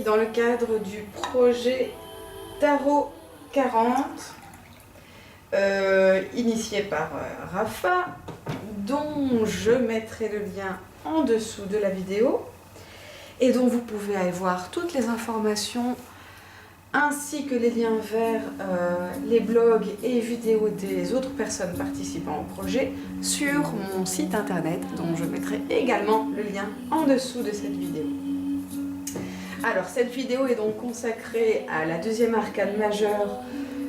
dans le cadre du projet Tarot 40, initié par Rafa, dont je mettrai le lien en dessous de la vidéo et dont vous pouvez aller voir toutes les informations ainsi que les liens vers les blogs et vidéos des autres personnes participant au projet sur mon site internet, dont je mettrai également le lien en dessous de cette vidéo. Alors, cette vidéo est donc consacrée à la deuxième arcane majeure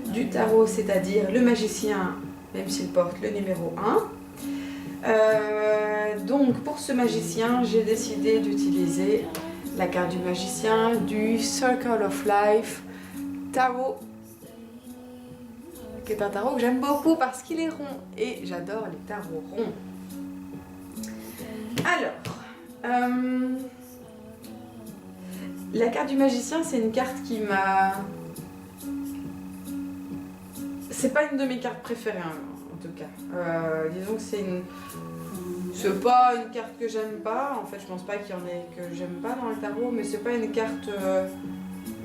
du tarot, c'est-à-dire le magicien, même s'il porte le numéro 1. Donc, pour ce magicien, j'ai décidé d'utiliser la carte du magicien du Circle of Life tarot, qui est un tarot que j'aime beaucoup parce qu'il est rond et j'adore les tarots ronds. Alors, la carte du magicien, c'est une carte qui m'a... C'est pas une de mes cartes préférées, hein, en tout cas. Disons que c'est pas une carte que j'aime pas. En fait, je pense pas qu'il y en ait que j'aime pas dans le tarot, mais c'est pas une carte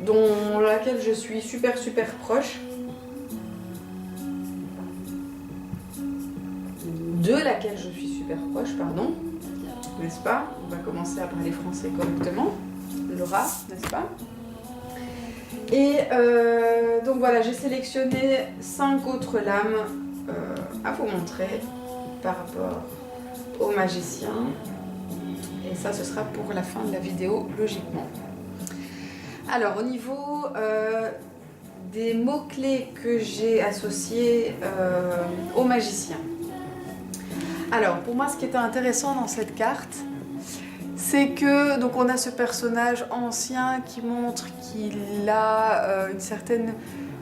dont laquelle je suis super proche. De laquelle je suis super proche, pardon. N'est-ce pas? On va commencer à parler français correctement. Laura, n'est-ce pas? Et donc voilà, j'ai sélectionné 5 autres lames à vous montrer par rapport au magicien. Et ça, ce sera pour la fin de la vidéo, logiquement. Alors, au niveau des mots-clés que j'ai associés au magicien. Alors, pour moi, ce qui était intéressant dans cette carte, c'est que donc on a ce personnage ancien qui montre qu'il a une certaine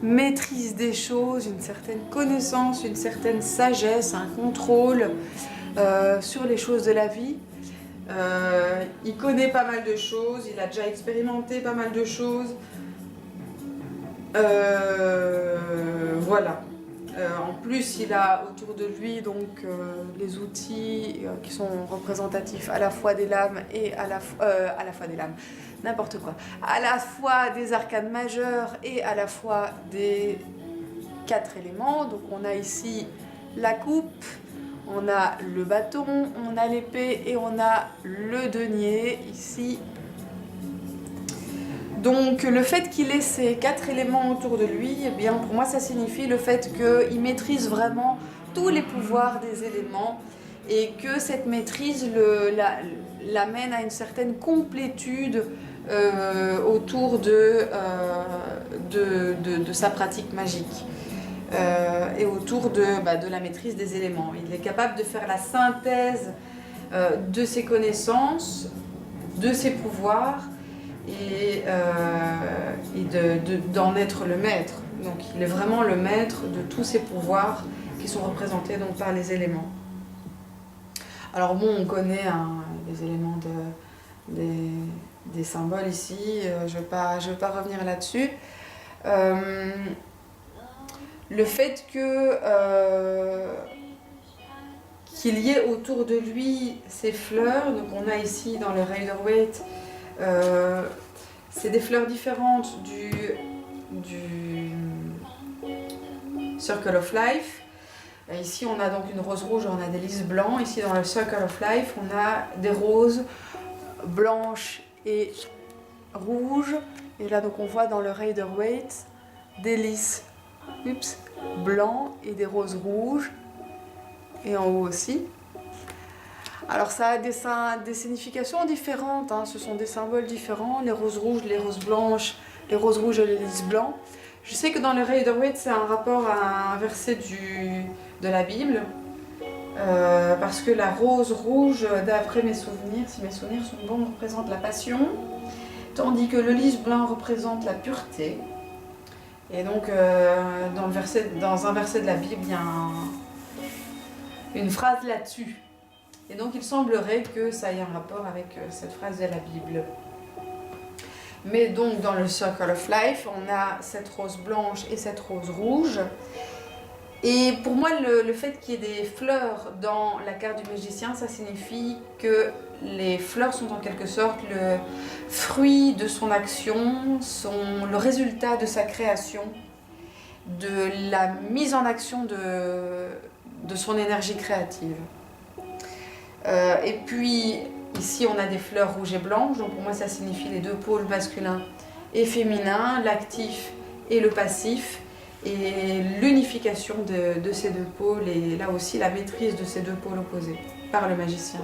maîtrise des choses, une certaine connaissance, une certaine sagesse, un contrôle sur les choses de la vie. Il connaît pas mal de choses, il a déjà expérimenté pas mal de choses. Voilà. En plus, il a autour de lui donc les outils qui sont représentatifs à la fois des lames et à la fois des lames, n'importe quoi, à la fois des arcanes majeures et à la fois des 4 éléments. Donc on a ici la coupe, on a le bâton, on a l'épée et on a le denier ici. Donc le fait qu'il ait ces 4 éléments autour de lui, eh bien, pour moi ça signifie le fait qu'il maîtrise vraiment tous les pouvoirs des éléments et que cette maîtrise l'amène à une certaine complétude autour de sa pratique magique et autour de la maîtrise des éléments. Il est capable de faire la synthèse de ses connaissances, de ses pouvoirs, et d'en être le maître. Donc il est vraiment le maître de tous ces pouvoirs qui sont représentés donc par les éléments. Alors bon, on connaît les éléments des symboles ici, je vais pas revenir là-dessus. Le fait qu'il y ait autour de lui ces fleurs, donc on a ici dans le Rider-Waite, c'est des fleurs différentes du Circle of Life. Ici on a donc une rose rouge, on a des lys blancs. Ici dans le Circle of Life on a des roses blanches et rouges. Et là donc on voit dans le Rider-Waite des lys blancs et des roses rouges. Et en haut aussi. Alors ça a des significations différentes, hein. Ce sont des symboles différents, les roses rouges, les roses blanches, les roses rouges et les lys blancs. Je sais que dans le Rider-Waite c'est un rapport à un verset de la Bible, parce que la rose rouge, d'après mes souvenirs, si mes souvenirs sont bons, représente la passion, tandis que le lys blanc représente la pureté. Et donc dans un verset de la Bible, il y a une phrase là-dessus. Et donc il semblerait que ça ait un rapport avec cette phrase de la Bible. Mais donc dans le Circle of Life, on a cette rose blanche et cette rose rouge. Et pour moi, le fait qu'il y ait des fleurs dans la carte du magicien, ça signifie que les fleurs sont en quelque sorte le fruit de son action, sont le résultat de sa création, de la mise en action de son énergie créative. Et puis, ici, on a des fleurs rouges et blanches, donc pour moi, ça signifie les deux pôles masculin et féminin, l'actif et le passif, et l'unification de ces deux pôles, et là aussi la maîtrise de ces deux pôles opposés, par le magicien.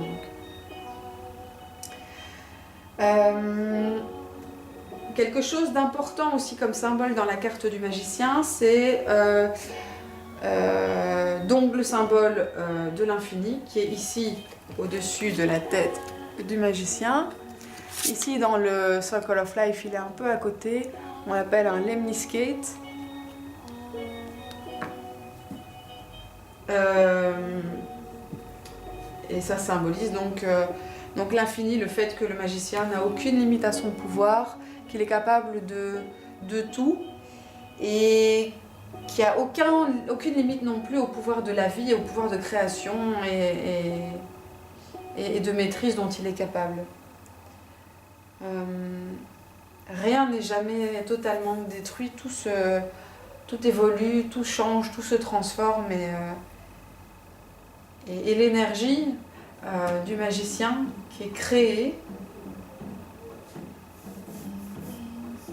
Quelque chose d'important aussi comme symbole dans la carte du magicien, c'est donc le symbole de l'infini, qui est ici au-dessus de la tête du magicien. Ici dans le Circle of Life, il est un peu à côté, on l'appelle un lemniscate. Et ça symbolise donc l'infini, le fait que le magicien n'a aucune limite à son pouvoir, qu'il est capable de tout, et qu'il n'y a aucune limite non plus au pouvoir de la vie, au pouvoir de création et de maîtrise dont il est capable. Rien n'est jamais totalement détruit, tout évolue, tout change, tout se transforme, et l'énergie du magicien qui est créée.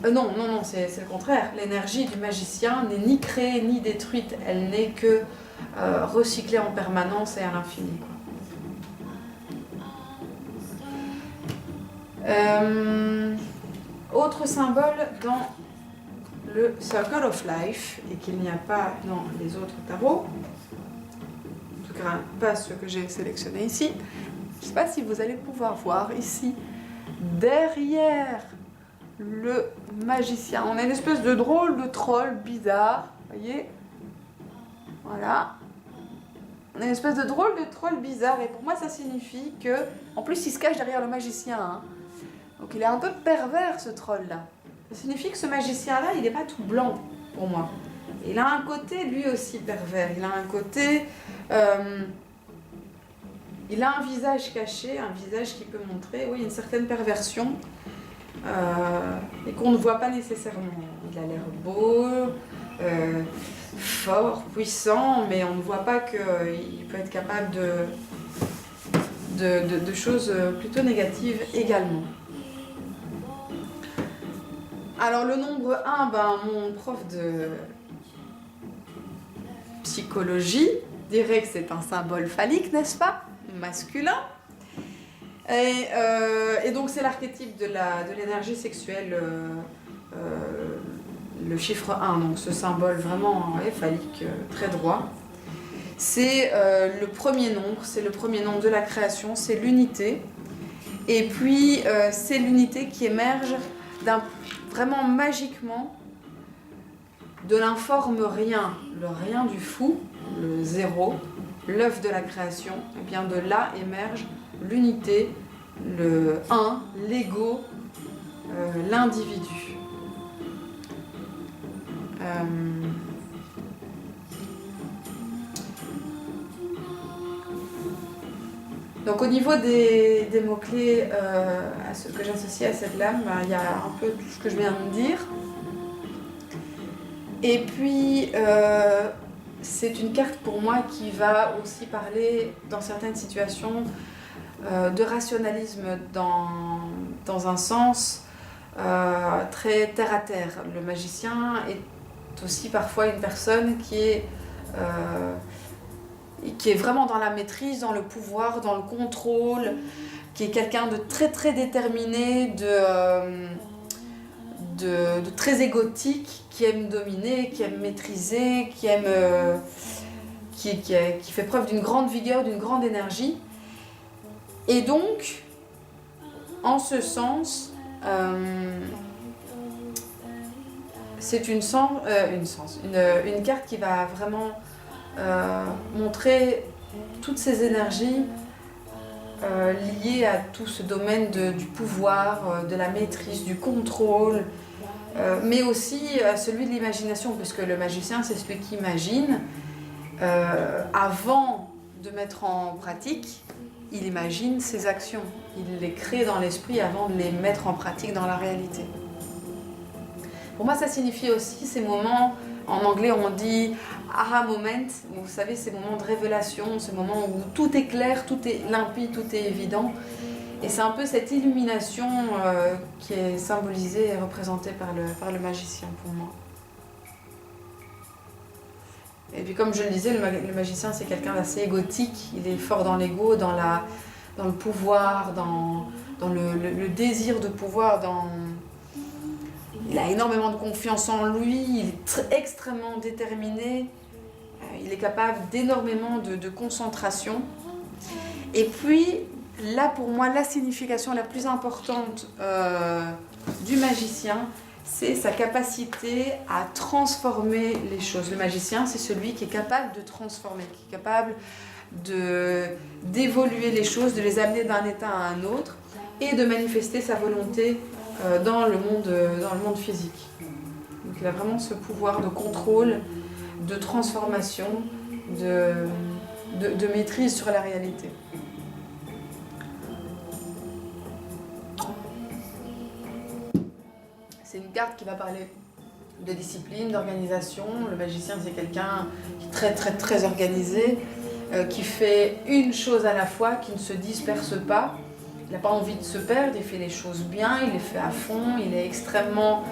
Non, c'est le contraire. L'énergie du magicien n'est ni créée ni détruite, elle n'est que recyclée en permanence et à l'infini. Autre symbole dans le Circle of Life, et qu'il n'y a pas dans les autres tarots, en tout cas pas ceux que j'ai sélectionnés ici. Je ne sais pas si vous allez pouvoir voir ici, derrière le magicien, on a une espèce de drôle de troll bizarre, voyez, voilà, on a une espèce de drôle de troll bizarre, et pour moi ça signifie que, en plus il se cache derrière le magicien, hein. Donc il est un peu pervers ce troll là. Ça signifie que ce magicien là il n'est pas tout blanc pour moi, il a un côté lui aussi pervers, il a un côté il a un visage caché, un visage qui peut montrer, oui, une certaine perversion, et qu'on ne voit pas nécessairement. Il a l'air beau, fort, puissant, mais on ne voit pas qu'il peut être capable de choses plutôt négatives également. Alors le nombre 1, mon prof de psychologie dirait que c'est un symbole phallique, n'est-ce pas? Masculin. Et donc c'est l'archétype de l'énergie sexuelle, le chiffre 1, donc ce symbole vraiment phallique, très droit. C'est le premier nombre, c'est le premier nombre de la création, c'est l'unité. Et puis c'est l'unité qui émerge vraiment magiquement de l'informe rien, le rien du fou, le zéro, l'œuf de la création. Et bien de là émerge l'unité, le un, l'ego, l'individu. Donc au niveau des mots-clés que j'associe à cette lame, il y a un peu tout ce que je viens de dire. Et puis c'est une carte pour moi qui va aussi parler dans certaines situations de rationalisme dans un sens très terre à terre. Le magicien est aussi parfois une personne qui est vraiment dans la maîtrise, dans le pouvoir, dans le contrôle, qui est quelqu'un de très très déterminé, de très égotique, qui aime dominer, qui aime maîtriser, qui fait preuve d'une grande vigueur, d'une grande énergie. Et donc, en ce sens, c'est une carte qui va vraiment montrer toutes ces énergies liées à tout ce domaine du pouvoir, de la maîtrise, du contrôle, mais aussi à celui de l'imagination, puisque le magicien, c'est celui qui imagine. avant de mettre en pratique, il imagine ses actions. Il les crée dans l'esprit avant de les mettre en pratique dans la réalité. Pour moi, ça signifie aussi ces moments, en anglais on dit aha moment, vous savez, ces moments de révélation, ces moments où tout est clair, tout est limpide, tout est évident. Et c'est un peu cette illumination qui est symbolisée et représentée par le magicien pour moi. Et puis comme je le disais, le magicien c'est quelqu'un d'assez égotique, il est fort dans l'ego, dans le pouvoir, dans le désir de pouvoir, il a énormément de confiance en lui, il est extrêmement déterminé, il est capable d'énormément de concentration. Et puis là pour moi la signification la plus importante du magicien, c'est sa capacité à transformer les choses. Le magicien, c'est celui qui est capable de transformer, qui est capable d'évoluer les choses, de les amener d'un état à un autre et de manifester sa volonté dans le monde physique. Donc il a vraiment ce pouvoir de contrôle, de transformation, de maîtrise sur la réalité. C'est une carte qui va parler de discipline, d'organisation. Le magicien, c'est quelqu'un qui est très très très organisé, qui fait une chose à la fois, qui ne se disperse pas. Il n'a pas envie de se perdre, il fait les choses bien, il les fait à fond, il est extrêmement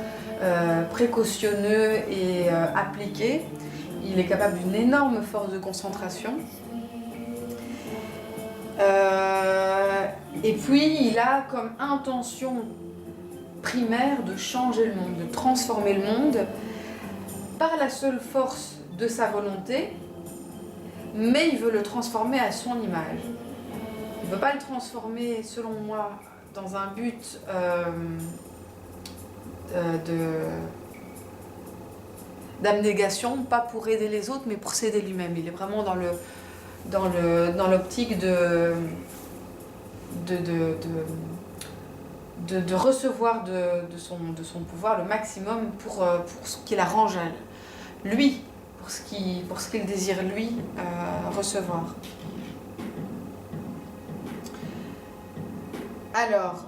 précautionneux et appliqué. Il est capable d'une énorme force de concentration. Et puis, il a comme intention primaire de changer le monde, de transformer le monde par la seule force de sa volonté, mais il veut le transformer à son image. Il ne veut pas le transformer, selon moi, dans un but d'abnégation, pas pour aider les autres, mais pour s'aider lui-même. Il est vraiment dans l'optique de recevoir de son pouvoir le maximum pour ce qu'il arrange à lui, pour ce qu'il désire lui recevoir. Alors,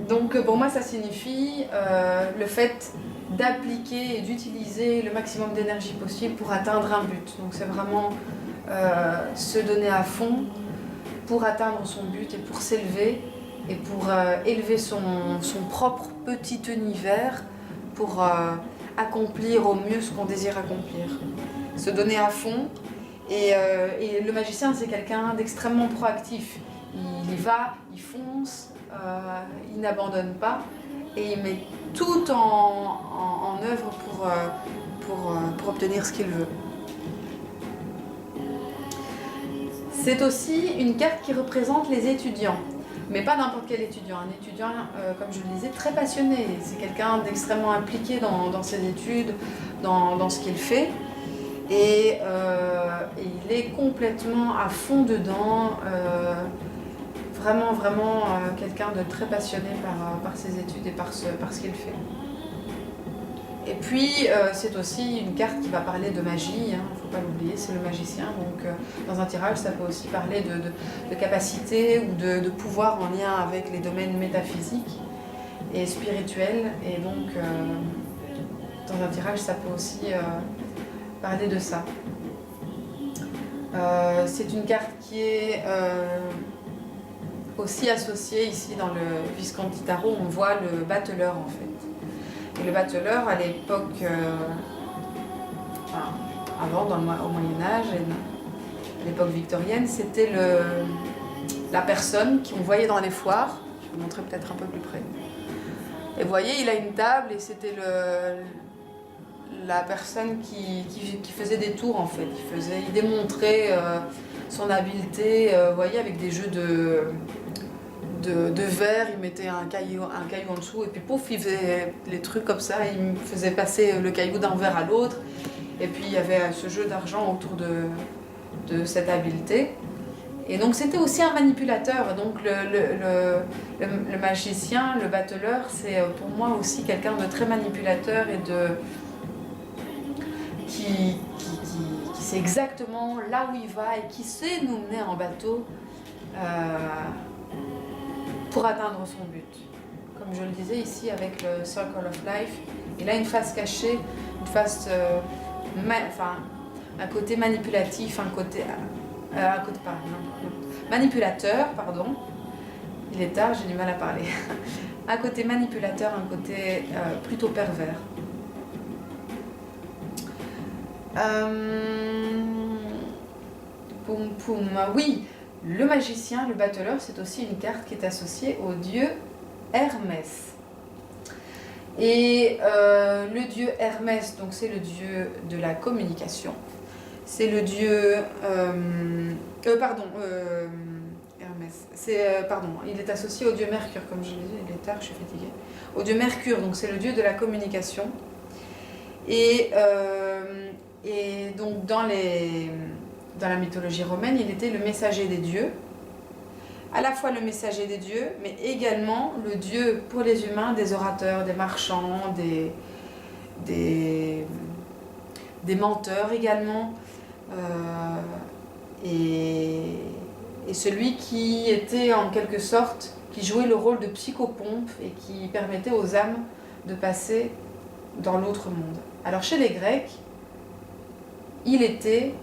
donc pour moi ça signifie le fait d'appliquer et d'utiliser le maximum d'énergie possible pour atteindre un but. Donc c'est vraiment se donner à fond pour atteindre son but et pour s'élever et pour élever son propre petit univers pour accomplir au mieux ce qu'on désire accomplir. Se donner à fond et le magicien c'est quelqu'un d'extrêmement proactif. Il y va, il fonce, il n'abandonne pas et il met tout en œuvre pour obtenir ce qu'il veut. C'est aussi une carte qui représente les étudiants, mais pas n'importe quel étudiant. Un étudiant, comme je le disais, très passionné. C'est quelqu'un d'extrêmement impliqué dans ses études, dans ce qu'il fait. Et il est complètement à fond dedans. Vraiment quelqu'un de très passionné par ses études et par ce qu'il fait. Et puis, c'est aussi une carte qui va parler de magie, il ne faut pas l'oublier, c'est le magicien. Donc, dans un tirage, ça peut aussi parler de capacité ou de pouvoir en lien avec les domaines métaphysiques et spirituels. Et donc, dans un tirage, ça peut aussi parler de ça. C'est une carte qui est aussi associée ici dans le Visconti Tarot. On voit le battleur en fait. Et le battleur, à l'époque, avant, au Moyen-Âge, à l'époque victorienne, c'était la personne qu'on voyait dans les foires. Je vais vous montrer peut-être un peu plus près. Et vous voyez, il a une table et c'était la personne qui faisait des tours en fait. Il démontrait son habileté, vous voyez, avec des jeux de verre, il mettait un caillou en dessous et puis pouf, il faisait les trucs comme ça, il faisait passer le caillou d'un verre à l'autre et puis il y avait ce jeu d'argent autour de cette habileté. Et donc c'était aussi un manipulateur, donc le magicien, le battleur, c'est pour moi aussi quelqu'un de très manipulateur et qui qui sait exactement là où il va et qui sait nous mener en bateau pour atteindre son but. Comme je le disais ici avec le Circle of Life, il a une face cachée, une face, un côté manipulatif, un côté manipulateur, pardon. Il est tard, j'ai du mal à parler. Un côté manipulateur, un côté plutôt pervers. Poum poum. Oui, le magicien, le battleur, c'est aussi une carte qui est associée au dieu Hermès. Et le dieu Hermès, donc c'est le dieu de la communication. C'est le dieu... Hermès. Il est associé au dieu Mercure, comme je l'ai dit, il est tard, je suis fatiguée. Au dieu Mercure, donc c'est le dieu de la communication. Et donc dans la mythologie romaine, il était le messager des dieux. À la fois le messager des dieux, mais également le dieu pour les humains des orateurs, des marchands, des menteurs également. Et celui qui était en quelque sorte, qui jouait le rôle de psychopompe et qui permettait aux âmes de passer dans l'autre monde. Alors chez les Grecs, il était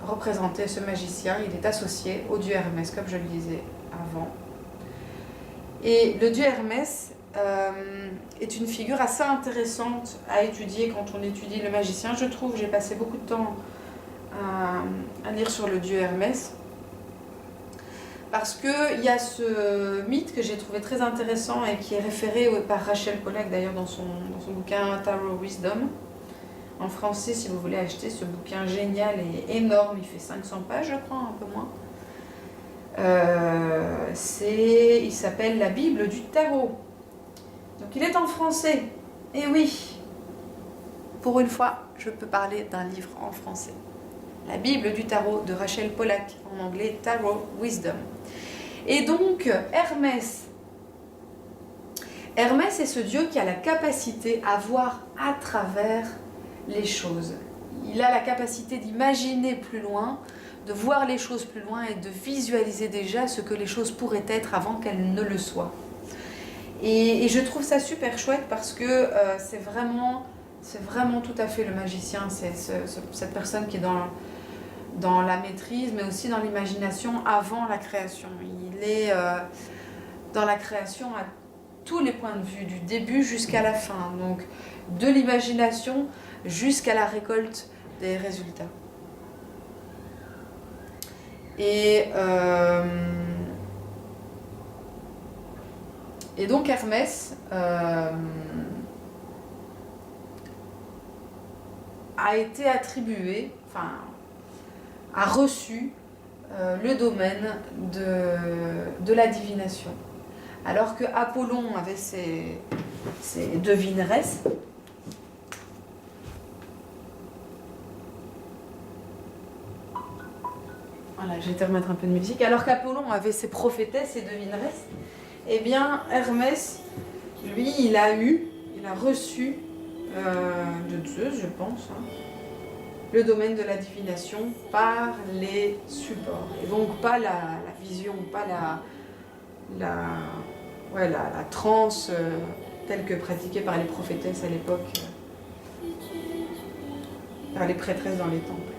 représenté, ce magicien, il est associé au dieu Hermès, comme je le disais avant. Et le dieu Hermès est une figure assez intéressante à étudier quand on étudie le magicien. Je trouve, j'ai passé beaucoup de temps à lire sur le dieu Hermès. Parce qu'il y a ce mythe que j'ai trouvé très intéressant et qui est référé par Rachel Pollack d'ailleurs dans son bouquin Tarot Wisdom. En français, si vous voulez acheter ce bouquin génial et énorme, il fait 500 pages, je crois, un peu moins. Il s'appelle La Bible du Tarot. Donc il est en français. Et oui, pour une fois, je peux parler d'un livre en français. La Bible du Tarot de Rachel Pollack, en anglais Tarot Wisdom. Et donc, Hermès est ce dieu qui a la capacité à voir à travers les choses. Il a la capacité d'imaginer plus loin, de voir les choses plus loin et de visualiser déjà ce que les choses pourraient être avant qu'elles ne le soient. Et je trouve ça super chouette parce que c'est vraiment tout à fait le magicien, c'est cette personne qui est dans la maîtrise, mais aussi dans l'imagination avant la création. Il est dans la création à tous les points de vue, du début jusqu'à la fin, donc de l'imagination jusqu'à la récolte des résultats. Et donc Hermès a été attribué, a reçu le domaine de la divination. Alors que Apollon avait ses devineresses, voilà, je vais te remettre un peu de musique. Alors qu'Apollon avait ses prophétesses, ses devineresses, eh bien Hermès, lui, il a reçu de Zeus, je pense, le domaine de la divination par les supports. Et donc pas la vision, pas la transe telle que pratiquée par les prophétesses à l'époque, par les prêtresses dans les temples.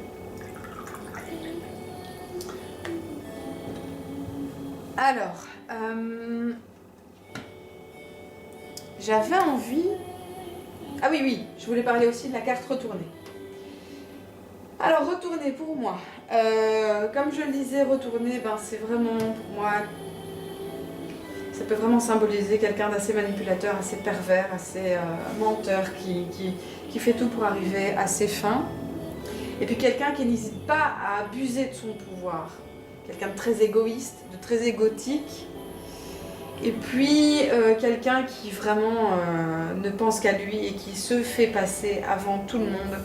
Alors, j'avais envie... Ah oui, je voulais parler aussi de la carte retournée. Alors, retourner pour moi, comme je le disais, retourner, c'est vraiment pour moi, ça peut vraiment symboliser quelqu'un d'assez manipulateur, assez pervers, assez menteur, qui fait tout pour arriver à ses fins. Et puis quelqu'un qui n'hésite pas à abuser de son pouvoir. Quelqu'un de très égoïste, de très égotique. Et puis quelqu'un qui vraiment ne pense qu'à lui et qui se fait passer avant tout le monde.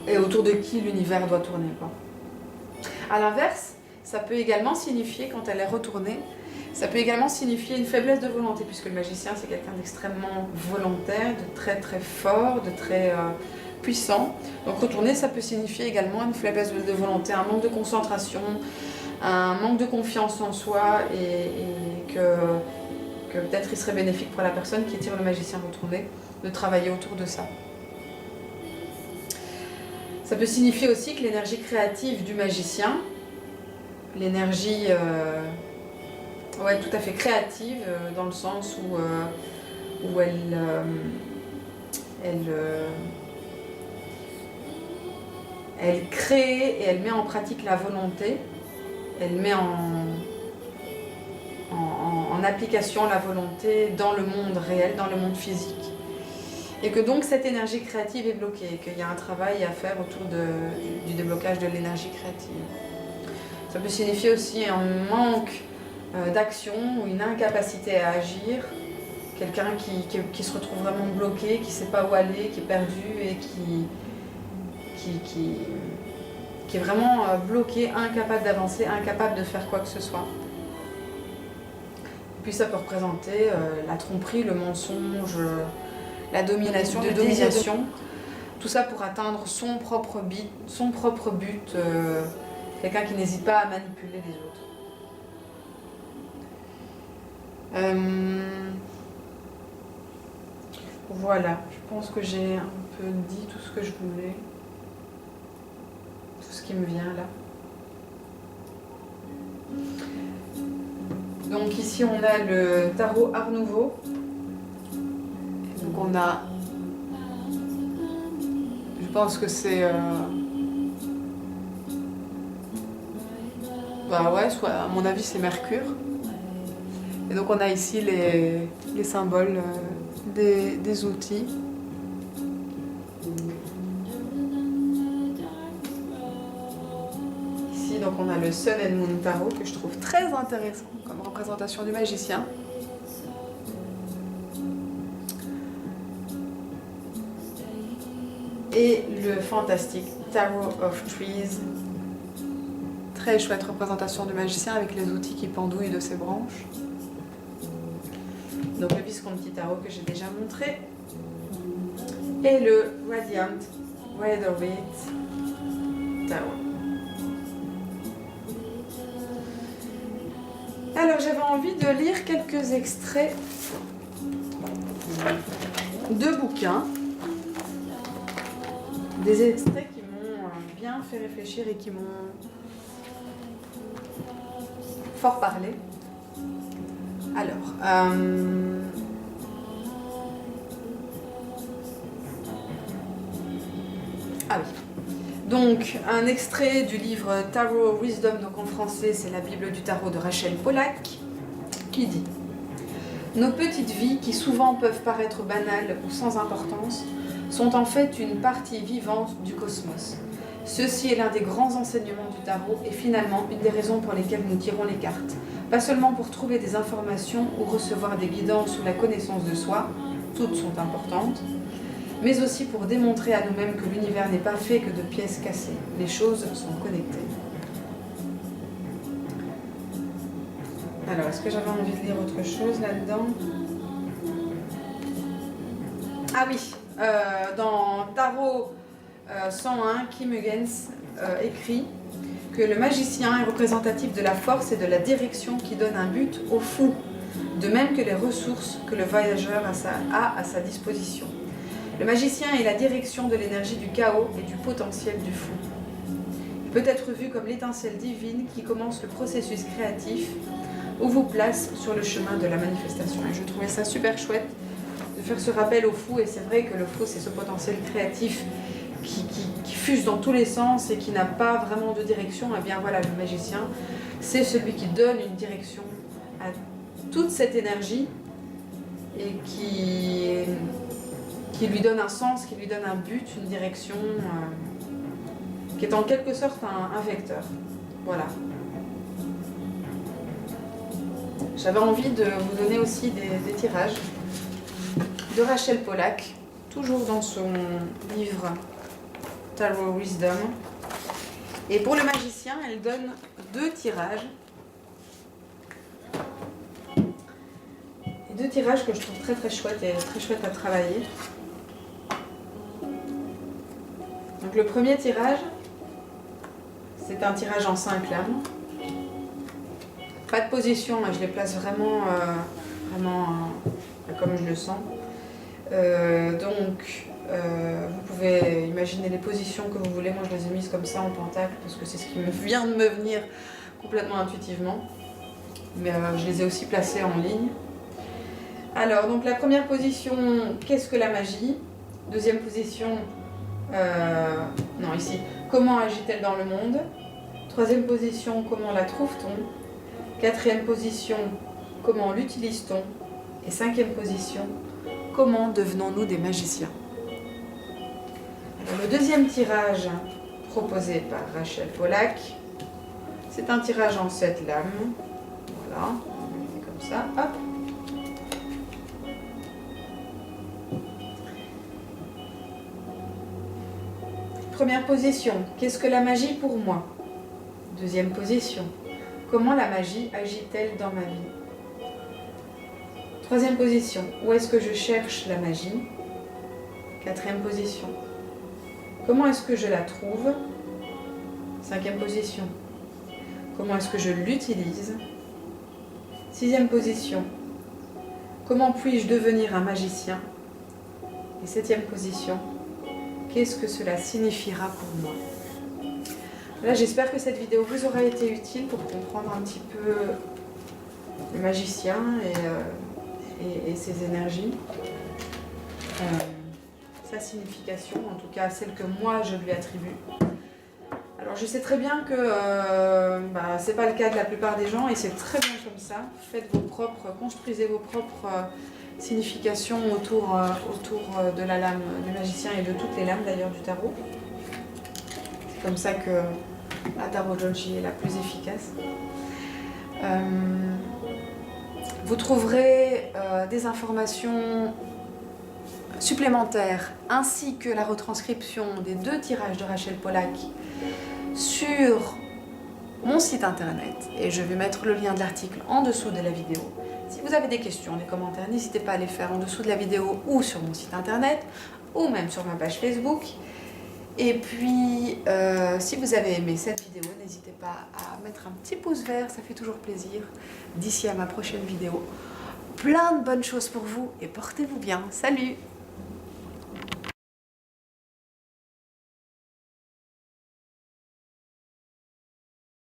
Et autour de qui l'univers doit tourner, quoi. À l'inverse, ça peut également signifier, quand elle est retournée, Ça peut également signifier une faiblesse de volonté, puisque le magicien c'est quelqu'un d'extrêmement volontaire, de très très fort, de très puissant. Donc retourner, ça peut signifier également une faiblesse de volonté, un manque de concentration, un manque de confiance en soi, et que peut-être il serait bénéfique pour la personne qui tire le magicien retourné de travailler autour de ça. Ça peut signifier aussi que l'énergie créative du magicien, l'énergie ouais, tout à fait créative, dans le sens où elle crée et elle met en pratique la volonté, elle met en application la volonté dans le monde réel, dans le monde physique. Et que donc cette énergie créative est bloquée, et qu'il y a un travail à faire autour du déblocage de l'énergie créative. Ça peut signifier aussi un manque d'action ou une incapacité à agir, quelqu'un qui se retrouve vraiment bloqué, qui ne sait pas où aller, qui est perdu et qui est vraiment bloqué, incapable d'avancer, incapable de faire quoi que ce soit. Et puis ça peut représenter la tromperie, le mensonge, la domination, tout ça pour atteindre son propre but, quelqu'un qui n'hésite pas à manipuler les autres. Voilà, je pense que j'ai un peu dit tout ce que je voulais, tout ce qui me vient là. Donc ici on a le tarot Art Nouveau. Donc on a, je pense que c'est, bah ouais, soit à mon avis c'est Mercure. Et donc on a ici les symboles des outils. Ici donc on a le Sun and Moon Tarot que je trouve très intéressant comme représentation du magicien. Et le fantastique Tarot of Trees. Très chouette représentation du magicien avec les outils qui pendouillent de ses branches. Donc le Visconti Tarot que j'ai déjà montré. Et le Radiant Rider-Waite Tarot. Alors j'avais envie de lire quelques extraits de bouquins. Des extraits qui m'ont bien fait réfléchir et qui m'ont fort parlé. Alors, ah oui. Donc, un extrait du livre Tarot Wisdom, donc en français, c'est la Bible du tarot de Rachel Pollack, qui dit: nos petites vies, qui souvent peuvent paraître banales ou sans importance, sont en fait une partie vivante du cosmos. Ceci est l'un des grands enseignements du tarot et finalement une des raisons pour lesquelles nous tirons les cartes. Pas seulement pour trouver des informations ou recevoir des guidances ou la connaissance de soi, toutes sont importantes, mais aussi pour démontrer à nous-mêmes que l'univers n'est pas fait que de pièces cassées. Les choses sont connectées. Alors, est-ce que j'avais envie de lire autre chose là-dedans? Ah oui, dans Tarot 101, Kim Huggins écrit que le magicien est représentatif de la force et de la direction qui donne un but au fou, de même que les ressources que le voyageur a à sa disposition. Le magicien est la direction de l'énergie du chaos et du potentiel du fou. Il peut être vu comme l'étincelle divine qui commence le processus créatif ou vous place sur le chemin de la manifestation. Et je trouvais ça super chouette de faire ce rappel au fou, et c'est vrai que le fou c'est ce potentiel créatif qui fuse dans tous les sens et qui n'a pas vraiment de direction. Et bien voilà, le magicien c'est celui qui donne une direction à toute cette énergie et qui lui donne un sens, qui lui donne un but, une direction, qui est en quelque sorte un vecteur. Voilà. J'avais envie de vous donner aussi des tirages de Rachel Pollack, toujours dans son livre Tarot Wisdom. Et pour le magicien, elle donne 2 tirages. deux tirages que je trouve très très chouettes et très chouettes à travailler. Donc le premier tirage, c'est un tirage en 5 lames. Pas de position, je les place vraiment, comme je le sens. Vous pouvez imaginer les positions que vous voulez. Moi je les ai mises comme ça en pentacle parce que c'est ce qui me vient de me venir complètement intuitivement. Mais je les ai aussi placées en ligne. Alors, donc la première position, qu'est-ce que la magie? Deuxième position, non ici, comment agit-elle dans le monde? Troisième position, comment la trouve-t-on? Quatrième position, comment l'utilise-t-on? Et cinquième position, comment devenons-nous des magiciens? Alors, le deuxième tirage proposé par Rachel Pollack, c'est un tirage en 7 lames. Voilà, on le met comme ça, hop. Première position, qu'est-ce que la magie pour moi? Deuxième position, comment la magie agit-elle dans ma vie? Troisième position, où est-ce que je cherche la magie? Quatrième position, comment est-ce que je la trouve? Cinquième position, comment est-ce que je l'utilise? Sixième position, comment puis-je devenir un magicien? Et septième position, qu'est-ce que cela signifiera pour moi? Là, j'espère que cette vidéo vous aura été utile pour comprendre un petit peu le magicien et ses énergies. Sa signification, en tout cas celle que moi je lui attribue. Alors je sais très bien que c'est pas le cas de la plupart des gens et c'est très bien comme ça. Faites vos propres, construisez vos propres significations autour de la lame du magicien et de toutes les lames d'ailleurs du tarot. C'est comme ça que la Tarot Jonji est la plus efficace. Vous trouverez des informations supplémentaires ainsi que la retranscription des 2 tirages de Rachel Pollack sur mon site internet et je vais mettre le lien de l'article en dessous de la vidéo. Si vous avez des questions, des commentaires, n'hésitez pas à les faire en dessous de la vidéo ou sur mon site internet ou même sur ma page Facebook. Et puis, si vous avez aimé cette vidéo, n'hésitez pas à mettre un petit pouce vert, ça fait toujours plaisir. D'ici à ma prochaine vidéo, plein de bonnes choses pour vous et portez-vous bien. Salut!